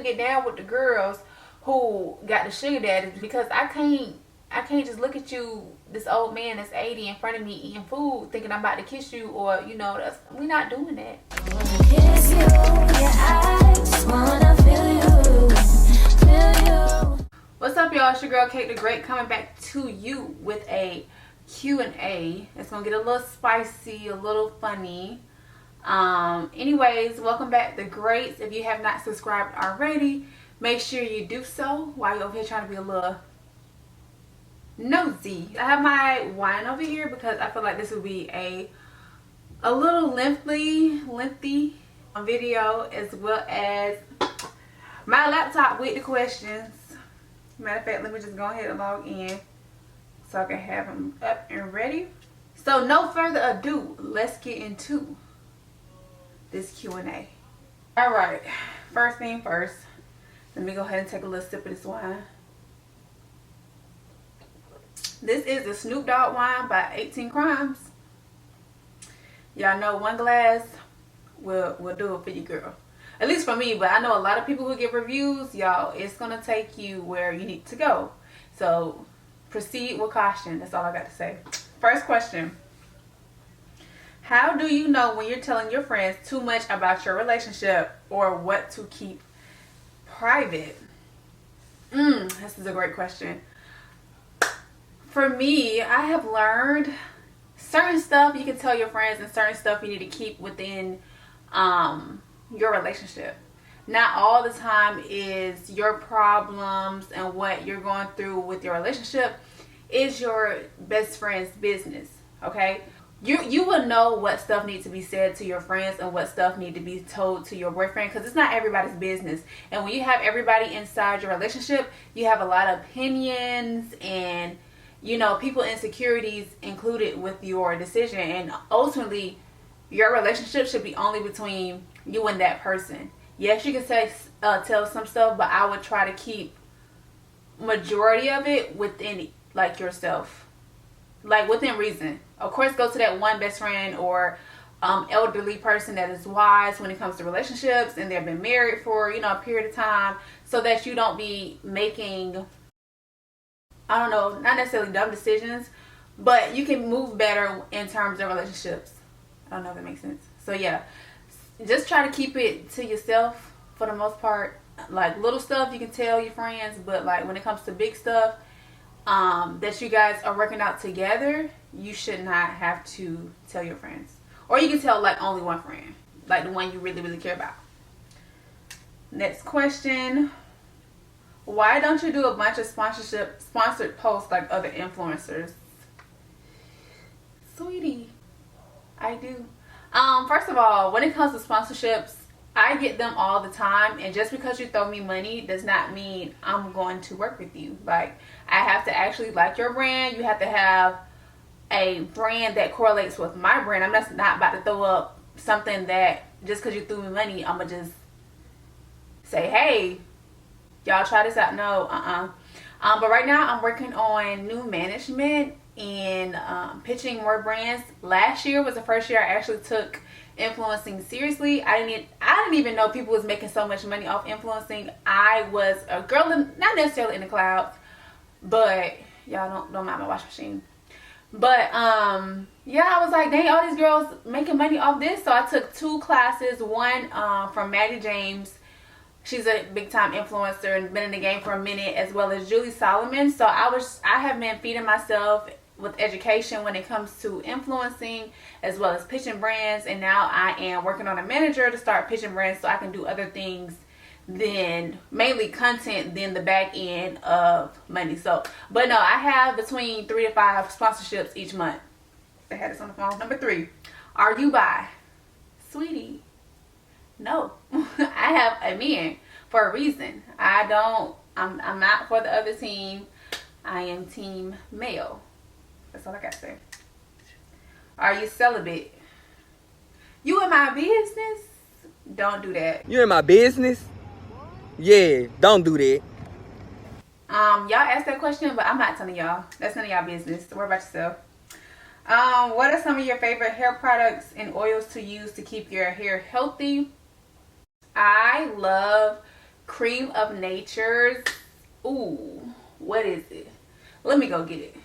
get down with the girls who got the sugar daddies, because I can't just look at you, this old man that's 80 in front of me eating food, thinking I'm about to kiss you, or we're not doing that. Kiss you, yeah, I just wanna feel you. What's up, y'all? It's your girl Kate the Great, coming back to you with a Q&A. It's gonna get a little spicy, a little funny. Anyways, welcome back, the greats. If you have not subscribed already, make sure you do so while you're over here trying to be a little nosy. I have my wine over here because I feel like this will be a little lengthy video, as well as my laptop with the questions. Matter of fact, let me just go ahead and log in so I can have them up and ready. So no further ado, let's get into this Q&A. All right, first thing first, let me go ahead and take a little sip of this wine. This is the Snoop Dogg wine by 18 Crimes. Y'all know one glass will do it for you, girl. At least for me, but I know a lot of people who give reviews, y'all, it's going to take you where you need to go. So proceed with caution. That's all I got to say. First question. How do you know when you're telling your friends too much about your relationship or what to keep private? This is a great question. For me, I have learned certain stuff you can tell your friends and certain stuff you need to keep within your relationship. Not all the time is your problems and what you're going through with your relationship is your best friend's business, okay? You will know what stuff needs to be said to your friends and what stuff need to be told to your boyfriend, because it's not everybody's business. And when you have everybody inside your relationship, you have a lot of opinions and people insecurities included with your decision. And ultimately, your relationship should be only between you and that person. Yes, you can say tell some stuff, but I would try to keep majority of it within like yourself, like within reason. Of course, go to that one best friend or elderly person that is wise when it comes to relationships and they've been married for a period of time, so that you don't be making, I don't know, not necessarily dumb decisions, but you can move better in terms of relationships. I don't know if that makes sense. So yeah, just try to keep it to yourself for the most part. Like little stuff you can tell your friends, but like when it comes to big stuff that you guys are working out together, you should not have to tell your friends. Or you can tell like only one friend, like the one you really, really care about. Next question. Why don't you do a bunch of sponsored posts like other influencers? Sweetie, I do. First of all, when it comes to sponsorships, I get them all the time, and just because you throw me money does not mean I'm going to work with you. Like, I have to actually like your brand. You have to have a brand that correlates with my brand. I'm just not about to throw up something that just because you threw me money, I'm gonna just say, hey, y'all try this out. No, but right now I'm working on new management and pitching more brands. Last year was the first year I actually took influencing seriously. I didn't even know people was making so much money off influencing. I was a girl not necessarily in the clouds, but y'all don't mind my washing machine. But yeah, I was like, dang, all these girls making money off this. So I took 2 classes, one from Maddie James. She's a big time influencer and been in the game for a minute, as well as Julie Solomon. So I have been feeding myself with education when it comes to influencing as well as pitching brands, and now I am working on a manager to start pitching brands so I can do other things than mainly content than the back end of money. So, but no, I have between 3 to 5 sponsorships each month. I had this on the phone. Number 3, are you bi? Sweetie, no. I have a man for a reason. I'm not for the other team. I am team male. That's all I got to say. Are you celibate? You in my business? Don't do that. You in my business? Yeah, don't do that. Y'all asked that question, but I'm not telling y'all. That's none of y'all business. Worry about yourself. What are some of your favorite hair products and oils to use to keep your hair healthy? I love Cream of Nature's. Ooh, what is it? Let me go get it.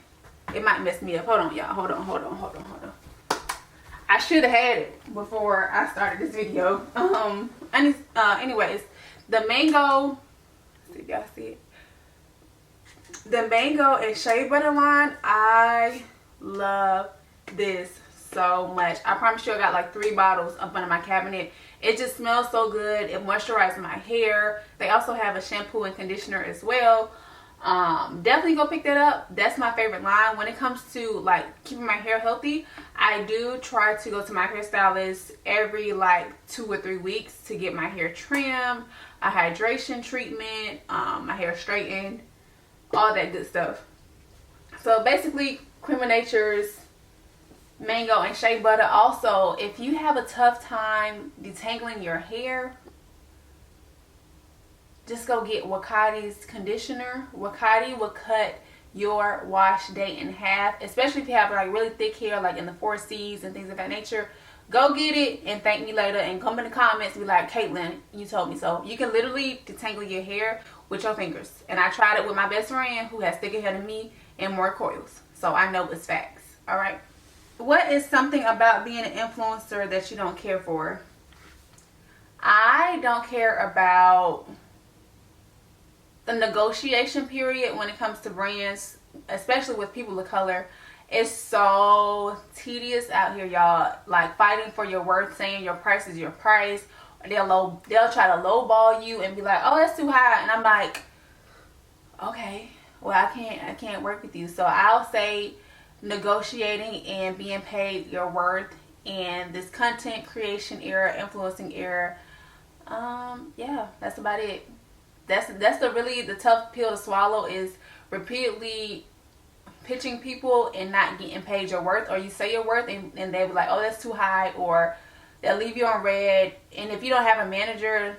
It might mess me up. Hold on, y'all. Hold on. I should have had it before I started this video. Anyways, the mango. See if y'all see it. The mango and shea butter line. I love this so much. I promise you, I got like 3 bottles up under my cabinet. It just smells so good. It moisturizes my hair. They also have a shampoo and conditioner as well. Definitely go pick that up. That's my favorite line. When it comes to like keeping my hair healthy, I do try to go to my hairstylist every like 2 or 3 weeks to get my hair trimmed, a hydration treatment, my hair straightened, all that good stuff. So basically, Cream of Nature's mango and shea butter. Also, if you have a tough time detangling your hair, just go get Wakati's conditioner. Wakati will cut your wash day in half, especially if you have like really thick hair, like in the 4Cs and things of that nature. Go get it and thank me later and come in the comments and be like, Caitlin, you told me so. You can literally detangle your hair with your fingers. And I tried it with my best friend who has thicker hair than me and more coils. So I know it's facts. All right. What is something about being an influencer that you don't care for? I don't care about the negotiation period when it comes to brands, especially with people of color. It's so tedious out here, y'all. Like fighting for your worth, saying your price is your price. They'll try to lowball you and be like, oh, that's too high. And I'm like, okay, well, I can't work with you. So I'll say negotiating and being paid your worth in this content creation era, influencing era. Yeah, that's about it. That's the tough pill to swallow, is repeatedly pitching people and not getting paid your worth. Or you say your worth and they'll be like, oh, that's too high, or they'll leave you on red. And if you don't have a manager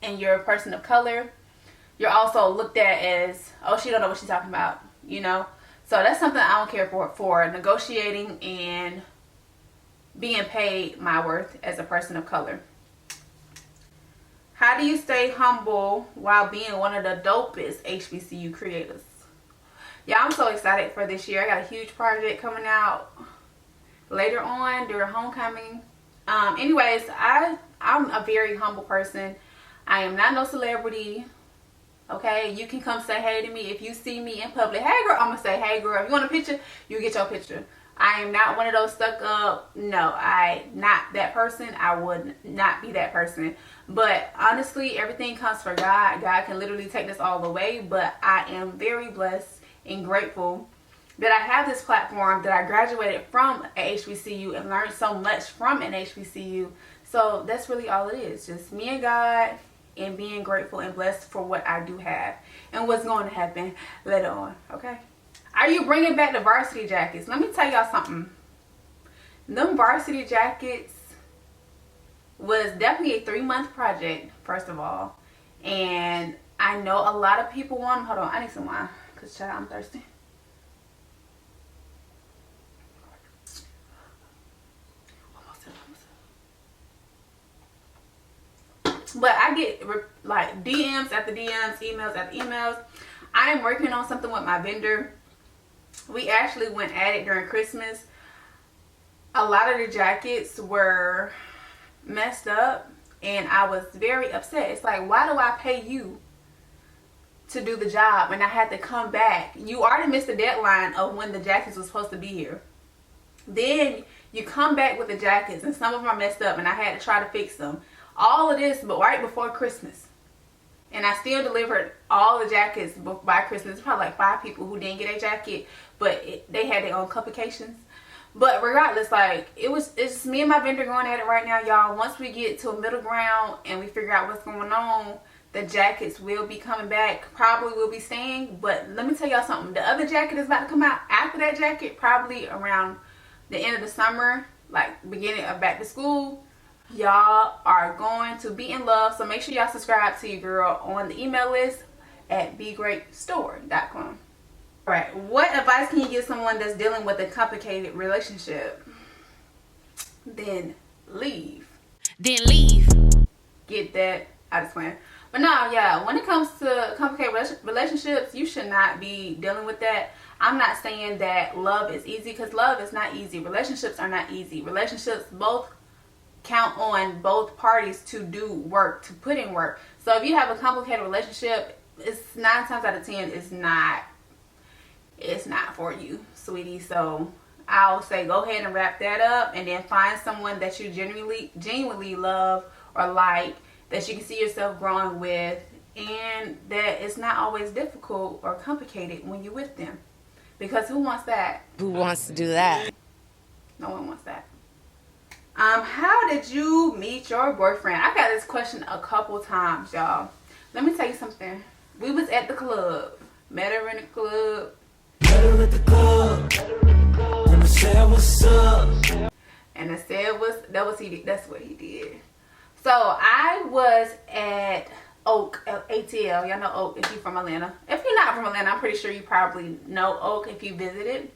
and you're a person of color, you're also looked at as, oh, she don't know what she's talking about, you know. So that's something I don't care for negotiating and being paid my worth as a person of color. How do you stay humble while being one of the dopest HBCU creators? Yeah, I'm so excited for this year. I got a huge project coming out later on during homecoming. Anyways, I'm a very humble person. I am not no celebrity. Okay, you can come say hey to me if you see me in public. Hey girl, I'm gonna say hey girl. If you want a picture, you get your picture. I am not one of those stuck up. No, I not that person. I would not be that person. But honestly, everything comes from God. God can literally take this all away. But I am very blessed and grateful that I have this platform, that I graduated from a HBCU and learned so much from an HBCU. So that's really all it is. Just me and God, and being grateful and blessed for what I do have and what's going to happen later on. Okay. Are you bringing back the varsity jackets? Let me tell y'all something. Them varsity jackets was definitely a 3-month project, first of all. And I know a lot of people want them. Hold on, I need some wine because child, I'm thirsty. But I get like DMs after DMs, emails after emails. I am working on something with my vendor. We actually went at it during Christmas. A lot of the jackets were messed up and I was very upset. It's like, why do I pay you to do the job and I had to come back? You already missed the deadline of when the jackets were supposed to be here. Then you come back with the jackets and some of them are messed up and I had to try to fix them. All of this, but right before Christmas. And I still delivered all the jackets by Christmas. There's probably like 5 people who didn't get a jacket, but they had their own complications. But regardless, like, it's me and my vendor going at it right now, y'all. Once we get to a middle ground and we figure out what's going on, the jackets will be coming back. Probably will be staying. But let me tell y'all something. The other jacket is about to come out after that jacket, probably around the end of the summer, like beginning of back to school. Y'all are going to be in love. So make sure y'all subscribe to your girl on the email list at begreatstore.com. Alright, what advice can you give someone that's dealing with a complicated relationship? Then leave. Then leave. Get that? I just went. But no, yeah, when it comes to complicated relationships, you should not be dealing with that. I'm not saying that love is easy, because love is not easy. Relationships are not easy. Relationships both count on both parties to do work, to put in work. So if you have a complicated relationship, it's 9 times out of 10 it's not for you, sweetie. So I'll say go ahead and wrap that up, and then find someone that you genuinely love or like, that you can see yourself growing with, and that it's not always difficult or complicated when you're with them. Because who wants that? Who wants to do that? No one wants that. How did you meet your boyfriend? I got this question a couple times, y'all. Let me tell you something. We was at the club. Met her in the club. Met her at the club. And I said, what's up? And I said, that's what he did. So I was at Oak, ATL. Y'all know Oak if you're from Atlanta. If you're not from Atlanta, I'm pretty sure you probably know Oak if you visited.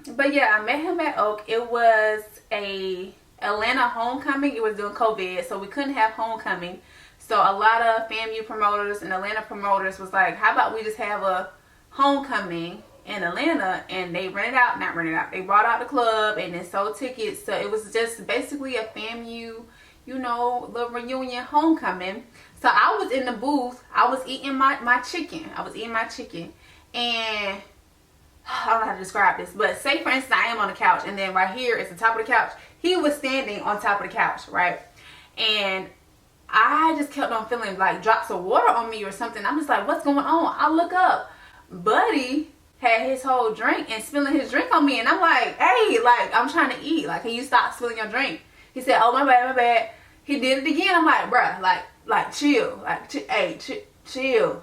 But yeah, I met him at Oak. It was a Atlanta homecoming. It was during COVID, so we couldn't have homecoming. So a lot of FAMU promoters and Atlanta promoters was like, how about we just have a homecoming in Atlanta? And they not rented out. They brought out the club and then sold tickets. So it was just basically a FAMU, little reunion homecoming. So I was in the booth. I was eating my chicken. And I don't know how to describe this, but say for instance I am on the couch, and then right here is the top of the couch. He was standing on top of the couch, right? And I just kept on feeling like drops of water on me or something. I'm just like, what's going on? I look up. Buddy had his whole drink and spilling his drink on me, and I'm like, hey, like, I'm trying to eat. Like, can you stop spilling your drink? He said, oh, my bad. He did it again. I'm like, bruh, like chill. Like, chill.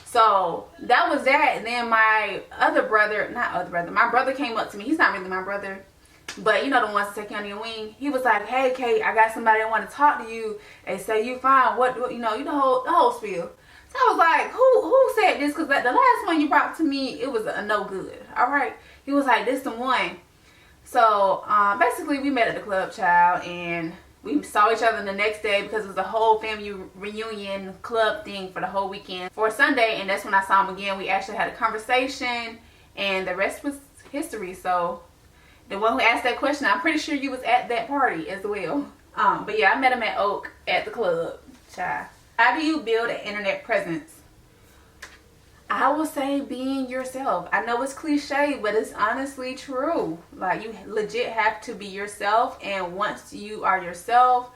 So that was that. And then my my brother came up to me. He's not really my brother, but the ones to take you under your wing. He was like, hey Kate, I got somebody that want to talk to you. They say you fine. What the whole spiel. So I was like, who said this? Because the last one you brought to me, it was a no good. All right. He was like, this the one. So basically we met at the club, child, and we saw each other the next day because it was a whole family reunion club thing for the whole weekend for Sunday, and that's when I saw him again. We actually had a conversation, and the rest was history. So the one who asked that question, I'm pretty sure you was at that party as well. But yeah, I met him at Oak at the club, child. How do you build an internet presence? I will say being yourself. I know it's cliche, but it's honestly true. Like, you legit have to be yourself, and once you are yourself,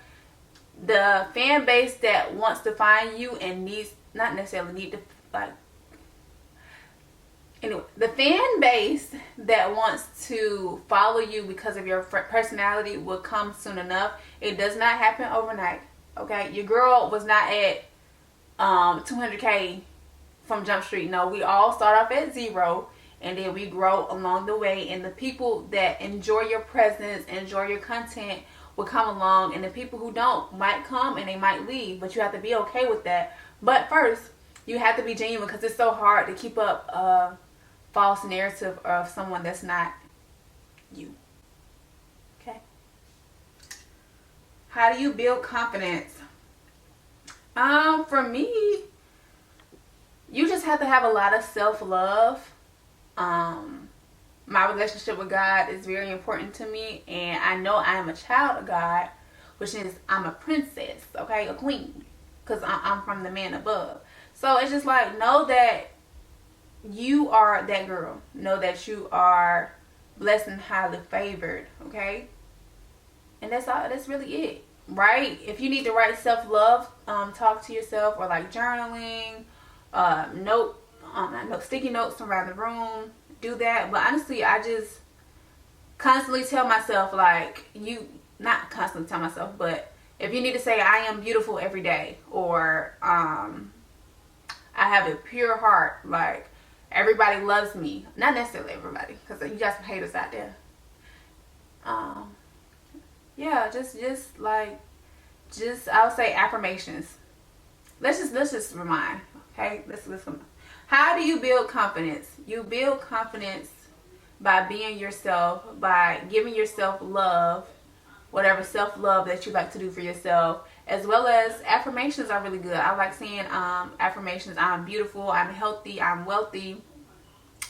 the fan base that wants to find you and not necessarily need to, like, anyway, the fan base that wants to follow you because of your personality will come soon enough. It does not happen overnight, okay? Your girl was not at 200K from Jump Street. No, we all start off at 0, and then we grow along the way, and the people that enjoy your presence, enjoy your content will come along, and the people who don't might come and they might leave, but you have to be okay with that. But first, you have to be genuine, because it's so hard to keep up a false narrative of someone that's not you. Okay? How do you build confidence? For me, you just have to have a lot of self-love. My relationship with God is very important to me, and I know I am a child of God, which is I'm a princess, okay, a queen, because I'm from the man above. So it's just like, know that you are that girl. Know that you are blessed and highly favored, okay? And that's all. That's really it, right? If you need to write self-love, talk to yourself, or like journaling, sticky notes around the room, do that. But honestly, I just constantly tell myself, like, not constantly tell myself, but if you need to say I am beautiful every day, or I have a pure heart, like, everybody loves me. Not necessarily everybody, because you got some haters out there. Yeah, just I would say affirmations. Let's just remind. Okay, let's come. How do you build confidence? You build confidence by being yourself, by giving yourself love, whatever self-love that you like to do for yourself, as well as affirmations are really good. I like seeing affirmations. I'm beautiful, I'm healthy, I'm wealthy,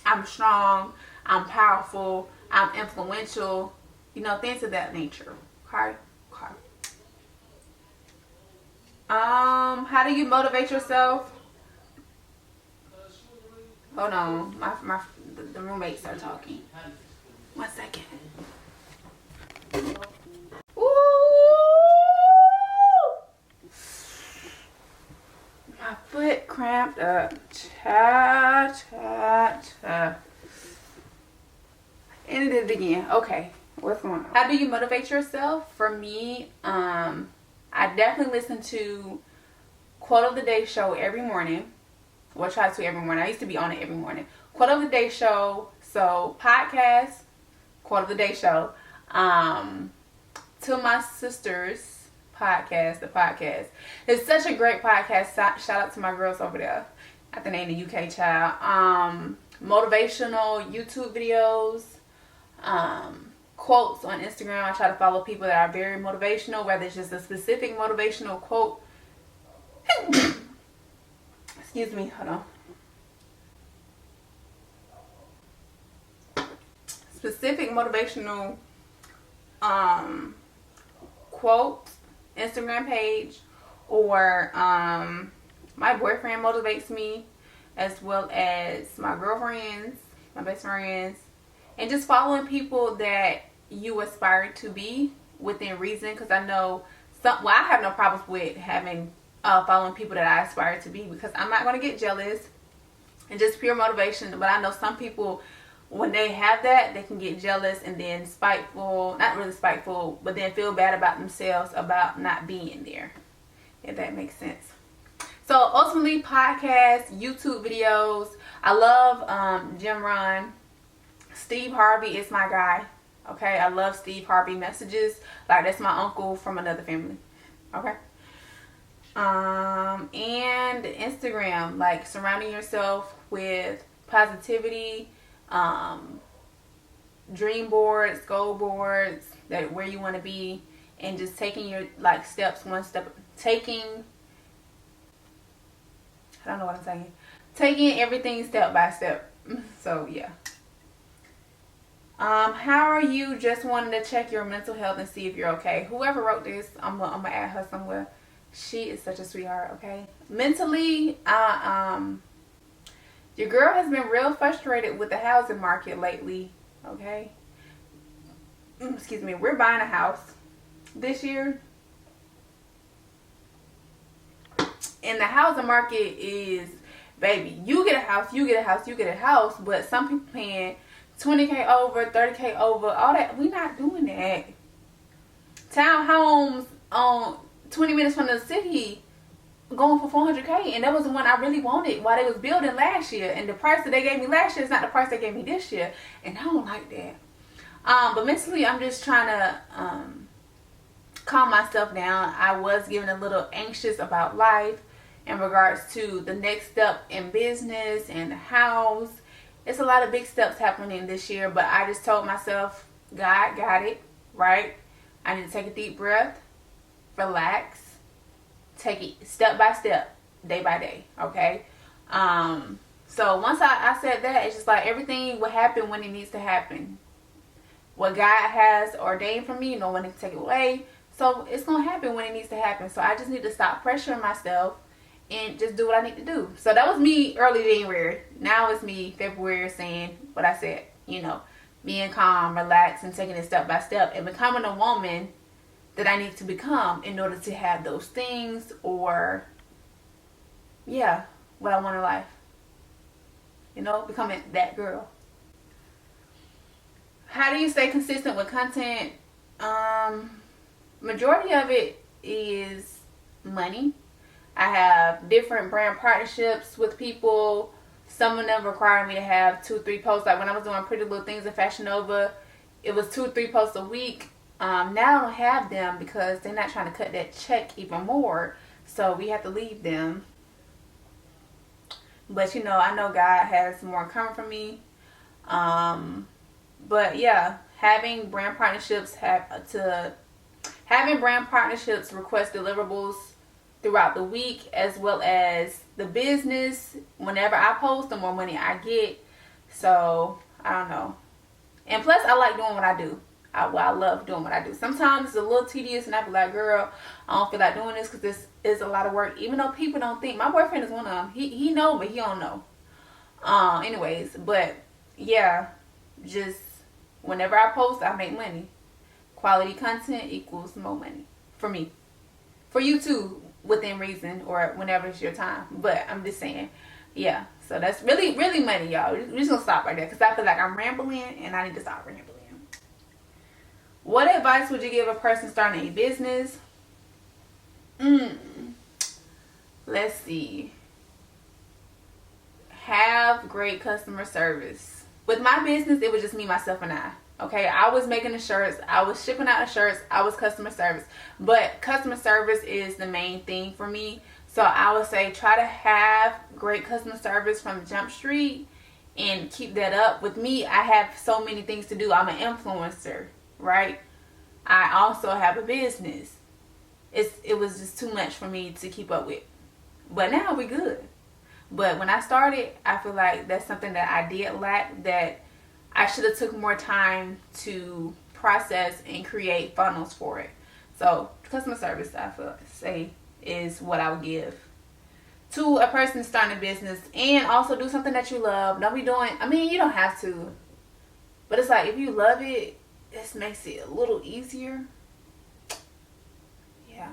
I'm strong, I'm powerful, I'm influential, you know, things of that nature. Okay? Okay. How do you motivate yourself? Hold on, the roommates are talking. 1 second. Ooh, my foot cramped up. Cha cha cha. And it again. Okay, what's going on? How do you motivate yourself? For me, I definitely listen to Quote of the Day show every morning. Well, try to every morning. I used to be on it every morning. Quote of the Day show. So podcast, Quote of the Day show. To my sister's podcast, the podcast. It's such a great podcast. Shout out to my girls over there. I think they in the UK, child. Motivational YouTube videos. Quotes on Instagram. I try to follow people that are very motivational, whether it's just a specific motivational quote. Excuse me, hold on. Specific motivational quote, Instagram page, or my boyfriend motivates me, as well as my girlfriends, my best friends, and just following people that you aspire to be within reason. Because I know I have no problems with having following people that I aspire to be, because I'm not going to get jealous, and just pure motivation. But I know some people, when they have that, they can get jealous and then spiteful, not really spiteful, but then feel bad about themselves about not being there, if that makes sense. So ultimately, podcasts, YouTube videos. I love Jim Rohn. Steve Harvey is my guy. Okay, I love Steve Harvey messages. Like, that's my uncle from another family. Okay. And Instagram, like surrounding yourself with positivity, dream boards, goal boards, that where you want to be, and just taking your steps one step, I don't know what I'm saying, taking everything step by step. So yeah. How are you? Just wanting to check your mental health and see if you're okay. Whoever wrote this, I'm gonna add her somewhere. She is such a sweetheart. Okay, mentally, your girl has been real frustrated with the housing market lately. Okay, excuse me. We're buying a house this year, and the housing market is, baby, you get a house, you get a house, you get a house, but some people paying $20K over, $30K over, all that. We not doing that. Townhomes on 20 minutes from the city going for $400K, and that was the one I really wanted while they was building last year, and the price that they gave me last year is not the price they gave me this year, and I don't like that. But mentally, I'm just trying to calm myself down. I was getting a little anxious about life in regards to the next step in business and the house. It's a lot of big steps happening this year, but I just told myself, God got it, right? I need to take a deep breath, relax, take it step by step, day by day, okay? So once I said that, it's just like everything will happen when it needs to happen. What God has ordained for me, no one can take it away. So it's going to happen when it needs to happen. So I just need to stop pressuring myself and just do what I need to do. So that was me early January. Now it's me February saying what I said, you know, being calm, relaxed, and taking it step by step and becoming a woman that I need to become in order to have those things, or yeah, what I want in life. You know, becoming that girl. How do you stay consistent with content? Majority of it is money. I have different brand partnerships with people. Some of them require me to have 2-3 posts. Like when I was doing Pretty Little Things at Fashion Nova, it was 2-3 posts a week. Now I don't have them because they're not trying to cut that check even more. So we have to leave them. But you know, I know God has more coming for me. But yeah, having brand partnerships have Having brand partnerships request deliverables throughout the week, as well as the business. Whenever I post, the more money I get. So I don't know. And plus, I like doing what I do. I love doing what I do. Sometimes it's a little tedious, and I be like, girl, I don't feel like doing this because this is a lot of work. Even though people don't think. My boyfriend is one of them. He know, but he don't know. Anyways, but yeah, just whenever I post, I make money. Quality content equals more money for me. For you too, within reason, or whenever it's your time. But I'm just saying, yeah. So that's really, really money, y'all. We're just gonna stop right there because I feel like I'm rambling and I need to stop rambling. What advice would you give a person starting a business? Let's see. Have great customer service. With my business, it was just me, myself, and I. Okay, I was making the shirts, I was shipping out the shirts, I was customer service. But customer service is the main thing for me. So I would say try to have great customer service from Jump Street and keep that up. With me, I have so many things to do. I'm an influencer, right? I also have a business. It was just too much for me to keep up with. But now we're good. But when I started, I feel like that's something that I did lack, that I should have took more time to process and create funnels for it. So customer service, I feel say, is what I would give to a person starting a business. And also do something that you love. Don't be doing, I mean, you don't have to, but it's like if you love it, this makes it a little easier. Yeah,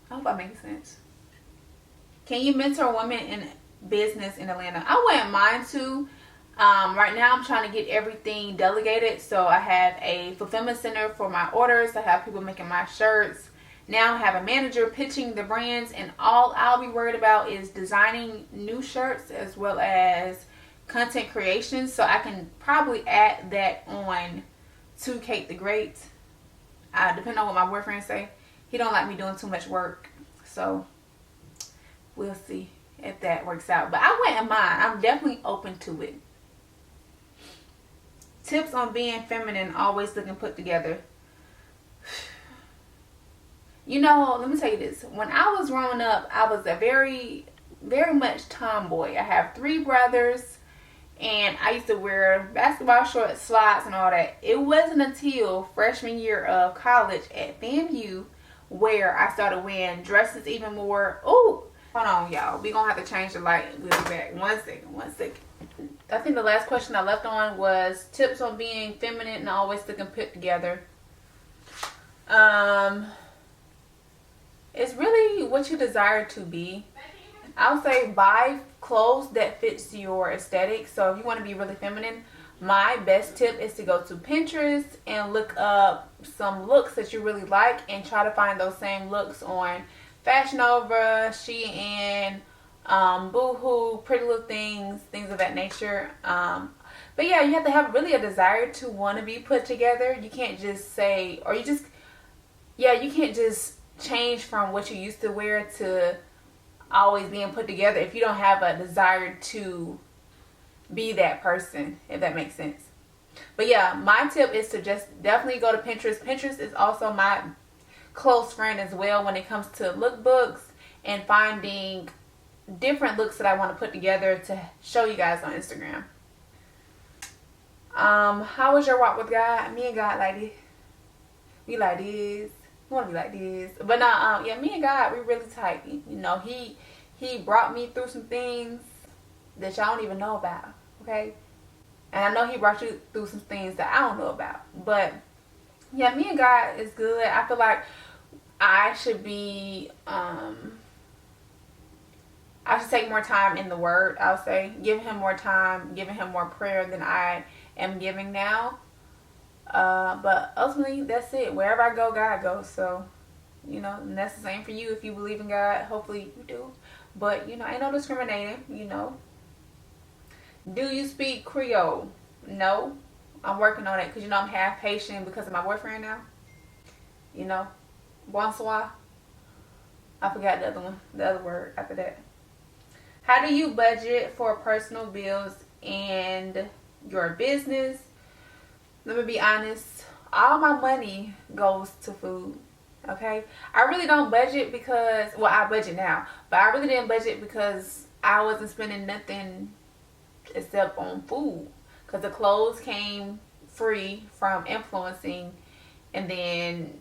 I hope that makes sense. Can you mentor women in business in Atlanta? I wouldn't mind to. Right now I'm trying to get everything delegated. So I have a fulfillment center for my orders. I have people making my shirts. Now I have a manager pitching the brands, and all I'll be worried about is designing new shirts as well as content creation. So I can probably add that on to Kate the Great. Depending on what my boyfriend say. He don't like me doing too much work. So we'll see if that works out. But I wouldn't mind. I'm definitely open to it. Tips on being feminine, always looking put together. You know, let me tell you this. When I was growing up, I was a very, very much tomboy. I have 3 brothers, and I used to wear basketball shorts, slides, and all that. It wasn't until freshman year of college at FAMU where I started wearing dresses even more. Oh, hold on, y'all. We're going to have to change the light. We'll be back. One second. I think the last question I left on was tips on being feminine and always looking put together. It's really what you desire to be. I would say buy clothes that fits your aesthetic. So if you want to be really feminine, my best tip is to go to Pinterest and look up some looks that you really like and try to find those same looks on Fashion Nova, Shein, BooHoo, Pretty Little Things, things of that nature. But yeah, you have to have really a desire to want to be put together. You can't just say, or you can't just change from what you used to wear to always being put together if you don't have a desire to be that person, if that makes sense. But yeah, my tip is to just definitely go to Pinterest. Pinterest is also my close friend as well when it comes to lookbooks and finding different looks that I want to put together to show you guys on Instagram. How was your walk with God? Me and God like this. We like this. We want to be like this. But no, yeah, me and God, we really tight. You know, he brought me through some things that y'all don't even know about. Okay? And I know he brought you through some things that I don't know about. But yeah, me and God is good. I feel like I should be I should take more time in the Word, I'll say. Giving him more time, giving him more prayer than I am giving now. But ultimately, that's it. Wherever I go, God goes. So, you know, and that's the same for you. If you believe in God, hopefully you do. But, you know, ain't no discriminating, you know. Do you speak Creole? No. I'm working on it because, you know, I'm half Haitian because of my boyfriend now. You know. Bonsoir. I forgot the other one. The other word after that. How do you budget for personal bills and your business? Let me be honest. All my money goes to food. Okay, I really don't budget because, well, I budget now, but I really didn't budget because I wasn't spending nothing except on food, because the clothes came free from influencing, and then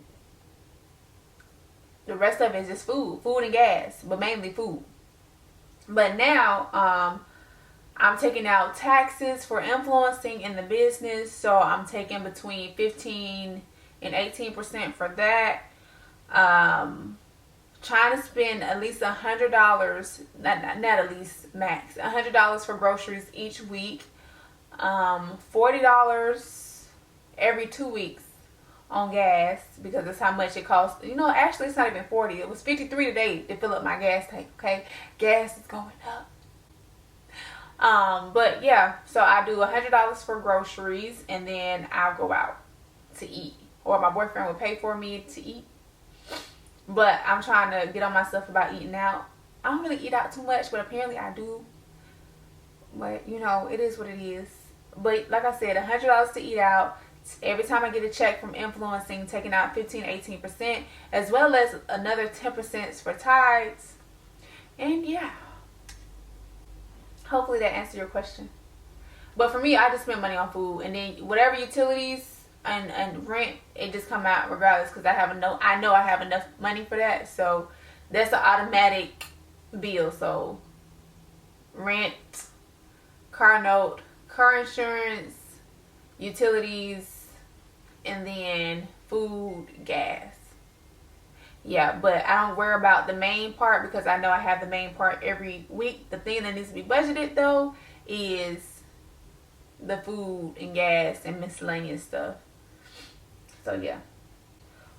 the rest of it is just food and gas, but mainly food. But now, I'm taking out taxes for influencing in the business, so I'm taking between 15 and 18% for that. Trying to spend at least $100, not at least, max $100 for groceries each week. $40 every 2 weeks on gas, because that's how much it costs. You know, actually it's not even 40. It was 53 today to fill up my gas tank. Okay, gas is going up. But yeah, so I do $100 for groceries, and then I'll go out to eat, or my boyfriend would pay for me to eat. But I'm trying to get on myself about eating out. I don't really eat out too much, but apparently I do. But you know, it is what it is. But like I said, $100 to eat out. Every time I get a check from influencing, taking out 15-18%, as well as another 10% for tithes. And yeah, hopefully that answered your question. But for me, I just spend money on food, and then whatever utilities and rent, it just come out regardless, because I know I have enough money for that. So that's an automatic bill. So rent, car note, car insurance, utilities, and then food, gas. Yeah, but I don't worry about the main part, because I know I have the main part every week. The thing that needs to be budgeted though is the food and gas and miscellaneous stuff. So yeah.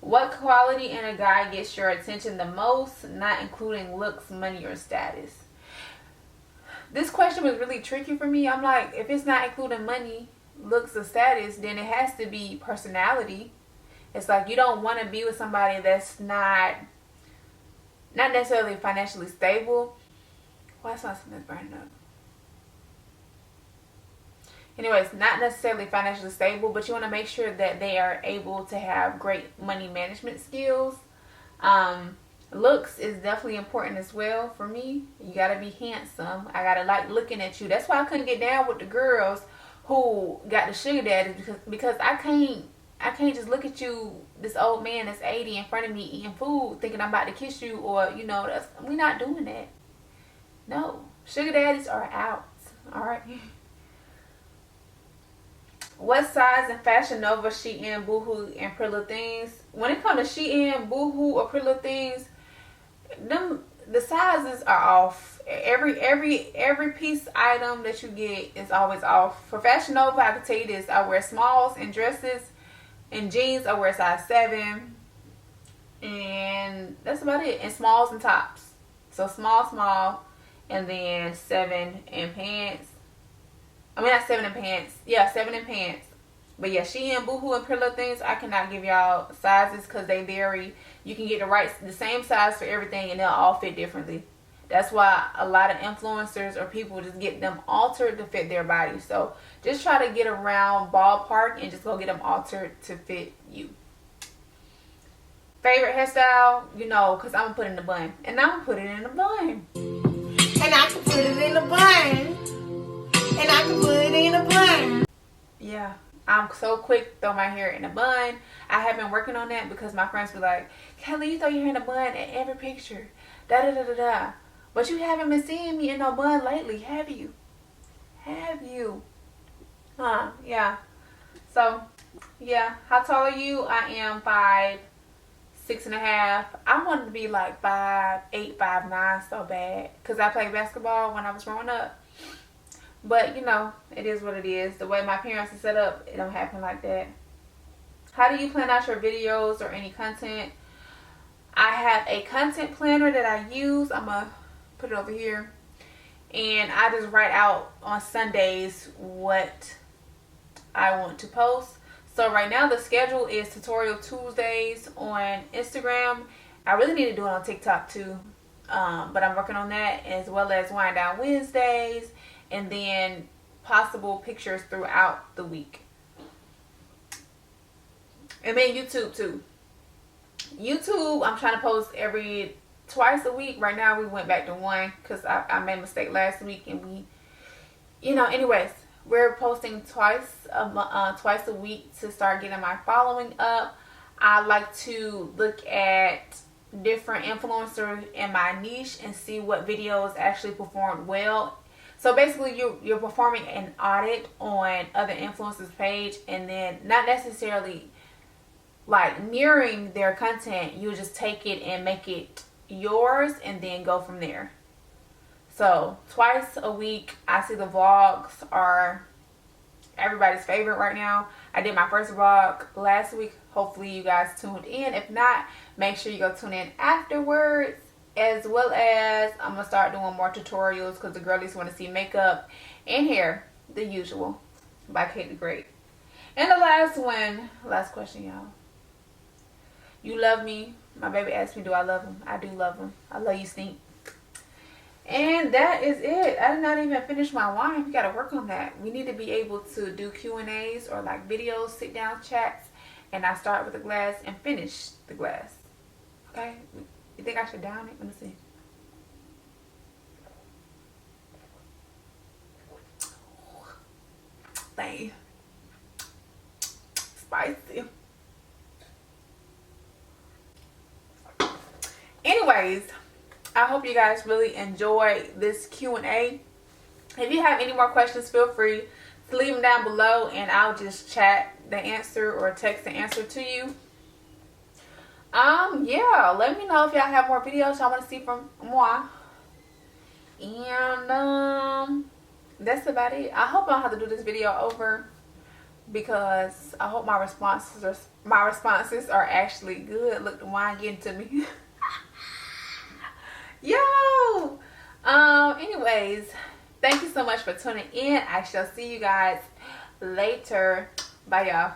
What quality in a guy gets your attention the most, not including looks, money, or status? This question was really tricky for me. I'm like, if it's not including money, looks, or status, then it has to be personality. It's like, you don't want to be with somebody that's not necessarily financially stable. Why is something that's burning up? Anyways, not necessarily financially stable, but you want to make sure that they are able to have great money management skills. Looks is definitely important as well for me. You got to be handsome. I got to like looking at you. That's why I couldn't get down with the girls who got the sugar daddies, because I can't just look at you, this old man that's 80 in front of me eating food, thinking I'm about to kiss you, or you know, we're not doing that. No, sugar daddies are out. All right. What size in Fashion Nova, Shein, BooHoo, and Pretty Things? When it comes to Shein, BooHoo, or Pretty Things, the sizes are off. Every piece item that you get is always off. For Fashion Nova, I can tell you this: I wear smalls in dresses, and jeans I wear size 7, and that's about it. And smalls and tops. So small, and then 7 in pants. I mean, not 7 in pants. Yeah, 7 in pants. But yeah, Shein, BooHoo, and Pretty Things, I cannot give y'all sizes because they vary. You can get the same size for everything, and they'll all fit differently. That's why a lot of influencers or people just get them altered to fit their body. So just try to get around ballpark and just go get them altered to fit you. Favorite hairstyle, you know, because I'm going to put it in a bun. And I'm going to put it in a bun. And I can put it in a bun. And I can put it in a bun. Yeah, I'm so quick to throw my hair in a bun. I have been working on that because my friends be like, Kelly, you throw your hair in a bun in every picture. Da-da-da-da-da. But you haven't been seeing me in no bun lately, have you? Have you? Huh, yeah. So, yeah. How tall are you? I am 5'6.5". I wanted to be like 5'8", 5'9", so bad. Because I played basketball when I was growing up. But, you know, it is what it is. The way my parents are set up, it don't happen like that. How do you plan out your videos or any content? I have a content planner that I use. I'm going to put it over here. And I just write out on Sundays what I want to post. So right now the schedule is Tutorial Tuesdays on Instagram. I really need to do it on TikTok too. But I'm working on that, as well as Wind Down Wednesdays, and then possible pictures throughout the week. And then YouTube too. YouTube, I'm trying to post twice a week. Right now we went back to one because I made a mistake last week, and we, anyways, we're posting twice a week to start getting my following up. I like to look at different influencers in my niche and see what videos actually performed well. So basically you're performing an audit on other influencers' page, and then not necessarily like mirroring their content. You just take it and make it yours and then go from there. So twice a week. I see the vlogs are everybody's favorite right now. I did my first vlog last week. Hopefully you guys tuned in. If not, make sure you go tune in afterwards. As well as I'm going to start doing more tutorials because the girlies want to see makeup and hair. The usual. By Kate the Great. And the last question, y'all. You love me? My baby asked me, do I love him? I do love him. I love you, Stink. And that is it. I did not even finish my wine. We got to work on that. We need to be able to do Q&As or like videos, sit down chats. And I start with the glass and finish the glass. Okay? You think I should down it? Let me see. Dang. Spicy. Anyways, I hope you guys really enjoyed this Q&A. If you have any more questions, feel free to leave them down below and I'll just chat the answer or text the answer to you. Yeah, let me know if y'all have more videos y'all want to see from moi. And that's about it. I hope I don't have to do this video over because I hope my responses are actually good. Look, the wine getting to me. Yo, anyways, thank you so much for tuning in. I shall see you guys later. Bye, y'all.